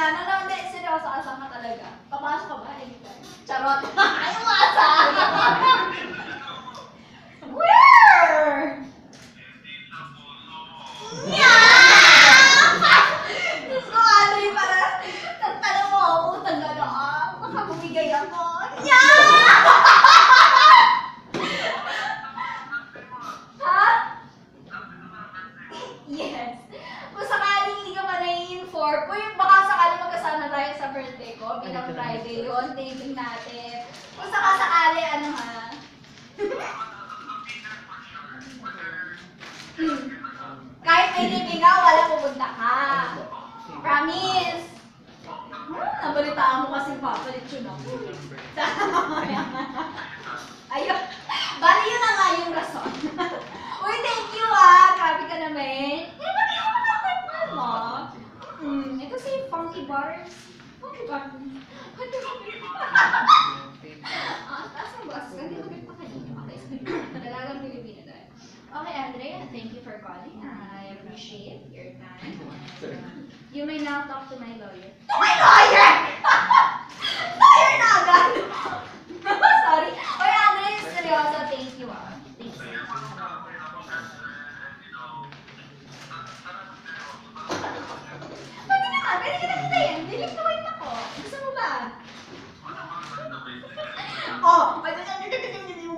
Ano na, hindi, seryoso, asa ka talaga. Papasok ka ba? Anytime. Charot. Ayaw mo asa! Where? Diyos ko, Andre, para nagtanong mo ako, tanggal ako. Baka bumigay ako. Ha? Yes. Kung sakaling hindi ka pa nai-inform, uy, baka sakaling magkasama tayo sa birthday ko, bilang Friday yun, taping natin. Kung sakasakali, ano ha? Kahit may taping ka, wala pupunta ka. Promise. Nabalitaan mo kasi papalit yun ako. Ayun. Bali yun na nga yung rason. Uy, thank you Grabe ka naman. Bakit ako nakakaipan mo? Ito si Funky Butters. Funky Butters. Taas ang boses ka. Hindi ko rin pa kanina. Okay, Kadalagang Pilipino tayo. Okay, Andrea, thank you for calling. I appreciate your time. You may now talk to my lawyer. To my lawyer! Lawyer na agad! Sorry. Oy, Andrea, seryoso. Thank you Thank you. Pwede naman. Pwede kita kita yan. Dilig na wait ako. Gusto mo ba?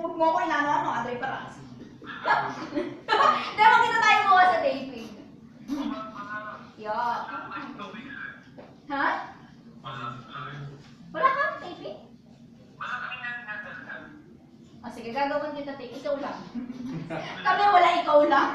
Huwag mo ako inano-ano, Andre Paras. Hindi, makita tayo bukas sa taping. Yeah. Ha? Wala kang taping? Sige, gagawin kita taping. Ikaw lang. Kami wala, ikaw lang.